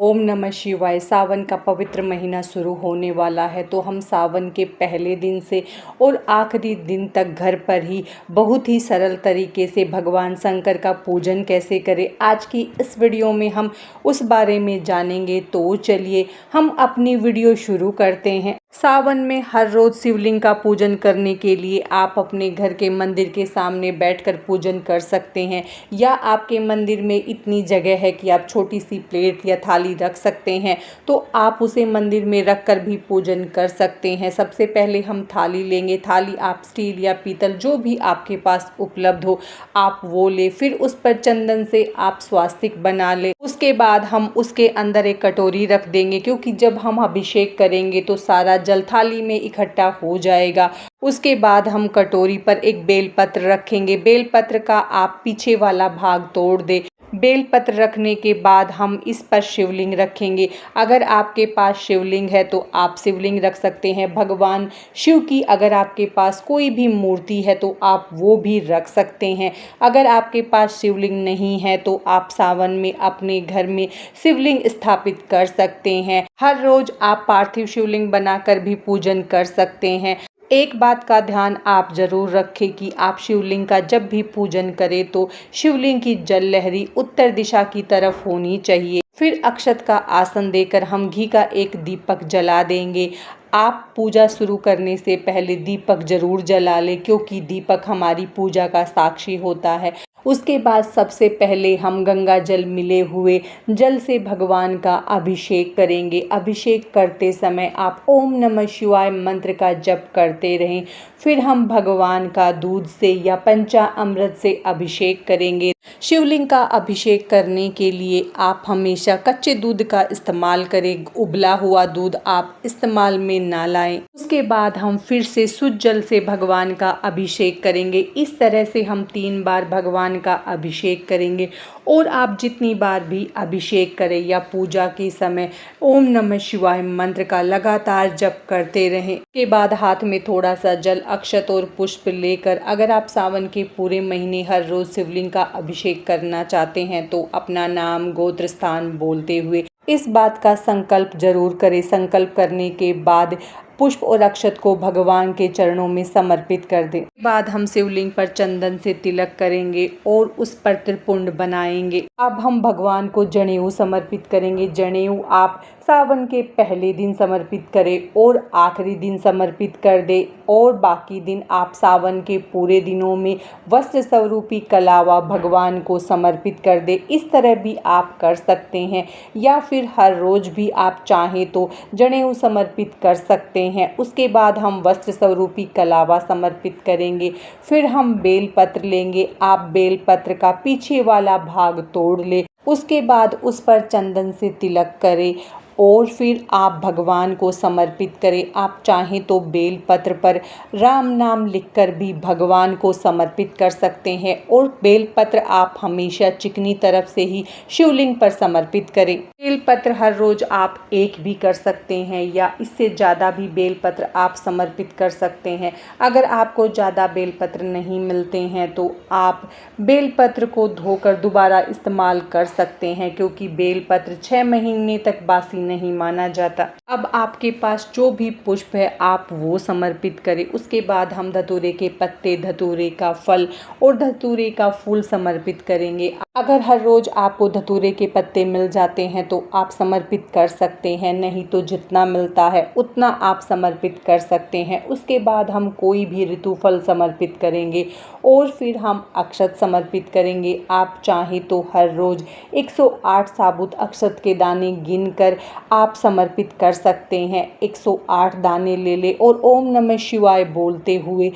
ओम नमः शिवाय। सावन का पवित्र महीना शुरू होने वाला है, तो हम सावन के पहले दिन से और आखिरी दिन तक घर पर ही बहुत ही सरल तरीके से भगवान शंकर का पूजन कैसे करें, आज की इस वीडियो में हम उस बारे में जानेंगे। तो चलिए हम अपनी वीडियो शुरू करते हैं। सावन में हर रोज़ शिवलिंग का पूजन करने के लिए आप अपने घर के मंदिर के सामने बैठकर पूजन कर सकते हैं, या आपके मंदिर में इतनी जगह है कि आप छोटी सी प्लेट या थाली रख सकते हैं, तो आप उसे मंदिर में रखकर भी पूजन कर सकते हैं। सबसे पहले हम थाली लेंगे। थाली आप स्टील या पीतल जो भी आपके पास उपलब्ध हो आप वो ले। फिर उस पर चंदन से आप स्वास्तिक बना लें। उसके बाद हम उसके अंदर एक कटोरी रख देंगे, क्योंकि जब हम अभिषेक करेंगे तो सारा जल थाली में इकट्ठा हो जाएगा। उसके बाद हम कटोरी पर एक बेलपत्र रखेंगे। बेलपत्र का आप पीछे वाला भाग तोड़ दें। बेलपत्र रखने के बाद हम इस पर शिवलिंग रखेंगे। अगर आपके पास शिवलिंग है तो आप शिवलिंग रख सकते हैं। भगवान शिव की अगर आपके पास कोई भी मूर्ति है तो आप वो भी रख सकते हैं। अगर आपके पास शिवलिंग नहीं है तो आप सावन में अपने घर में शिवलिंग स्थापित कर सकते हैं। हर रोज आप पार्थिव शिवलिंग बनाकर भी पूजन कर सकते हैं। एक बात का ध्यान आप जरूर रखें कि आप शिवलिंग का जब भी पूजन करें तो शिवलिंग की जल लहरी उत्तर दिशा की तरफ होनी चाहिए। फिर अक्षत का आसन देकर हम घी का एक दीपक जला देंगे। आप पूजा शुरू करने से पहले दीपक जरूर जला लें, क्योंकि दीपक हमारी पूजा का साक्षी होता है। उसके बाद सबसे पहले हम गंगा जल मिले हुए जल से भगवान का अभिषेक करेंगे। अभिषेक करते समय आप ओम नमः शिवाय मंत्र का जप करते रहें। फिर हम भगवान का दूध से या पंचामृत से अभिषेक करेंगे। शिवलिंग का अभिषेक करने के लिए आप हमेशा कच्चे दूध का इस्तेमाल करें। उबला हुआ दूध आप इस्तेमाल में ना लाएं। उसके बाद हम फिर से शुद्ध जल से भगवान का अभिषेक करेंगे। इस तरह से हम 3 बार भगवान का अभिषेक करेंगे। और आप जितनी बार भी अभिषेक करें या पूजा के समय ओम नमः शिवाय मंत्र का लगातार जप करते रहें। के बाद हाथ में थोड़ा सा जल, अक्षत और पुष्प लेकर अगर आप सावन के पूरे महीने हर रोज शिवलिंग का अभिषेक करना चाहते हैं तो अपना नाम, गोत्र, स्थान बोलते हुए इस बात का संकल्प जरूर करें। संकल्प करने के बाद पुष्प और अक्षत को भगवान के चरणों में समर्पित कर दें। बाद हम शिवलिंग पर चंदन से तिलक करेंगे और उस पर त्रिपुंड बनाएंगे। अब हम भगवान को जनेऊ समर्पित करेंगे। जनेऊ आप सावन के पहले दिन समर्पित करें और आखिरी दिन समर्पित कर दे, और बाकी दिन आप सावन के पूरे दिनों में वस्त्र स्वरूपी कलावा भगवान को समर्पित कर दे। इस तरह भी आप कर सकते हैं, या फिर हर रोज भी आप चाहें तो जनेऊ समर्पित कर सकते हैं। उसके बाद हम वस्त्र स्वरूपी कलावा समर्पित करेंगे। फिर हम बेलपत्र लेंगे। आप बेलपत्र का पीछे वाला भाग तोड़ ले। उसके बाद उस पर चंदन से तिलक करें और फिर आप भगवान को समर्पित करें। आप चाहें तो बेलपत्र पर राम नाम लिखकर भी भगवान को समर्पित कर सकते हैं, और बेलपत्र आप हमेशा चिकनी तरफ से ही शिवलिंग पर समर्पित करें। बेलपत्र हर रोज आप एक भी कर सकते हैं, या इससे ज़्यादा भी बेलपत्र आप समर्पित कर सकते हैं। अगर आपको ज़्यादा बेलपत्र नहीं मिलते हैं तो आप बेलपत्र को धोकर दोबारा इस्तेमाल कर सकते हैं, क्योंकि बेलपत्र 6 महीने तक बासी नहीं माना जाता। अब आपके पास जो भी पुष्प है आप वो समर्पित करें। उसके बाद हम धतूरे के पत्ते, धतूरे का फल और धतूरे का फूल समर्पित करेंगे। अगर हर रोज आपको धतूरे के पत्ते मिल जाते हैं तो आप समर्पित कर सकते हैं, नहीं तो जितना मिलता है उतना आप समर्पित कर सकते हैं। उसके बाद हम कोई भी ऋतु फल समर्पित करेंगे और फिर हम अक्षत समर्पित करेंगे। आप चाहें तो हर रोज 108 साबुत अक्षत के दाने गिनकर आप समर्पित कर सकते हैं। 108 दाने ले ले और ओम नमः शिवाय बोलते हुए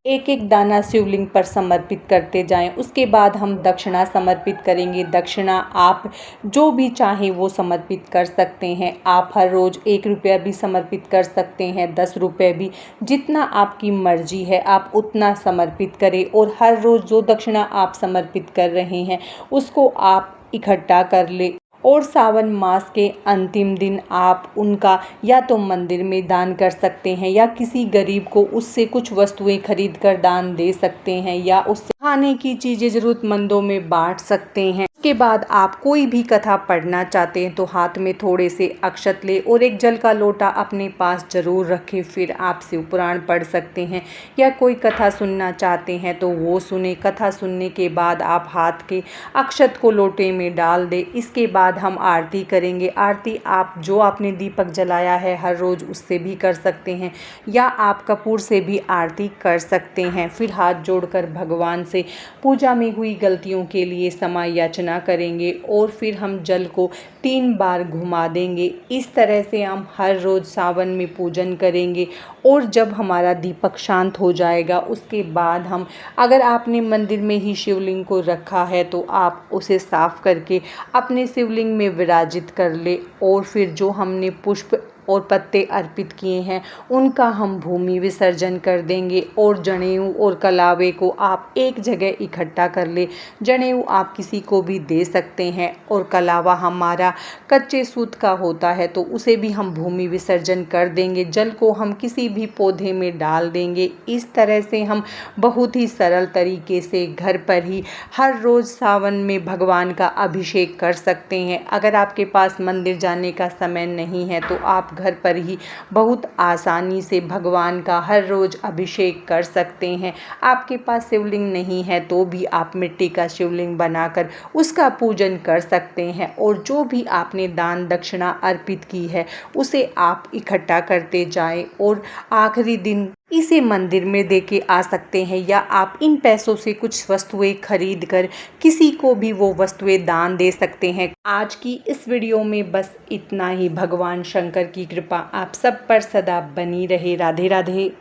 एक एक दाना शिवलिंग पर समर्पित करते जाएं। उसके बाद हम दक्षिणा समर्पित करेंगे। दक्षिणा आप जो भी चाहें वो समर्पित कर सकते हैं। आप हर रोज 1 रुपया भी समर्पित कर सकते हैं, 10 रुपये भी, जितना आपकी मर्जी है आप उतना समर्पित करें। और हर रोज जो दक्षिणा आप समर्पित कर रहे हैं उसको आप इकट्ठा कर ले, और सावन मास के अंतिम दिन आप उनका या तो मंदिर में दान कर सकते हैं, या किसी गरीब को उससे कुछ वस्तुएं खरीद कर दान दे सकते हैं, या उससे खाने की चीज़ें ज़रूरतमंदों में बांट सकते हैं। उसके बाद आप कोई भी कथा पढ़ना चाहते हैं तो हाथ में थोड़े से अक्षत ले और एक जल का लोटा अपने पास ज़रूर रखें। फिर आप शिव पुराण पढ़ सकते हैं या कोई कथा सुनना चाहते हैं तो वो सुने। कथा सुनने के बाद आप हाथ के अक्षत को लोटे में डाल दें। इसके बाद हम आरती करेंगे। आरती आप जो आपने दीपक जलाया है हर रोज़ उससे भी कर सकते हैं या आप कपूर से भी आरती कर सकते हैं। फिर हाथ जोड़कर भगवान से पूजा में हुई गलतियों के लिए क्षमा याचना करेंगे और फिर हम जल को 3 बार घुमा देंगे। इस तरह से हम हर रोज़ सावन में पूजन करेंगे और जब हमारा दीपक शांत हो जाएगा उसके बाद हम, अगर आपने मंदिर में ही शिवलिंग को रखा है तो आप उसे साफ करके अपने शिवलिंग में विराजित कर ले और फिर जो हमने पुष्प और पत्ते अर्पित किए हैं उनका हम भूमि विसर्जन कर देंगे और जनेऊ और कलावे को आप एक जगह इकट्ठा कर ले। जनेऊ आप किसी को भी दे सकते हैं और कलावा हमारा कच्चे सूत का होता है तो उसे भी हम भूमि विसर्जन कर देंगे। जल को हम किसी भी पौधे में डाल देंगे। इस तरह से हम बहुत ही सरल तरीके से घर पर ही हर रोज़ सावन में भगवान का अभिषेक कर सकते हैं। अगर आपके पास मंदिर जाने का समय नहीं है तो आप घर पर ही बहुत आसानी से भगवान का हर रोज़ अभिषेक कर सकते हैं। आपके पास शिवलिंग नहीं है तो भी आप मिट्टी का शिवलिंग बनाकर उसका पूजन कर सकते हैं और जो भी आपने दान दक्षिणा अर्पित की है उसे आप इकट्ठा करते जाएं और आखिरी दिन इसे मंदिर में दे के आ सकते हैं या आप इन पैसों से कुछ वस्तुएं खरीद कर किसी को भी वो वस्तुएं दान दे सकते हैं। आज की इस वीडियो में बस इतना ही। भगवान शंकर की कृपा आप सब पर सदा बनी रहे। राधे राधे।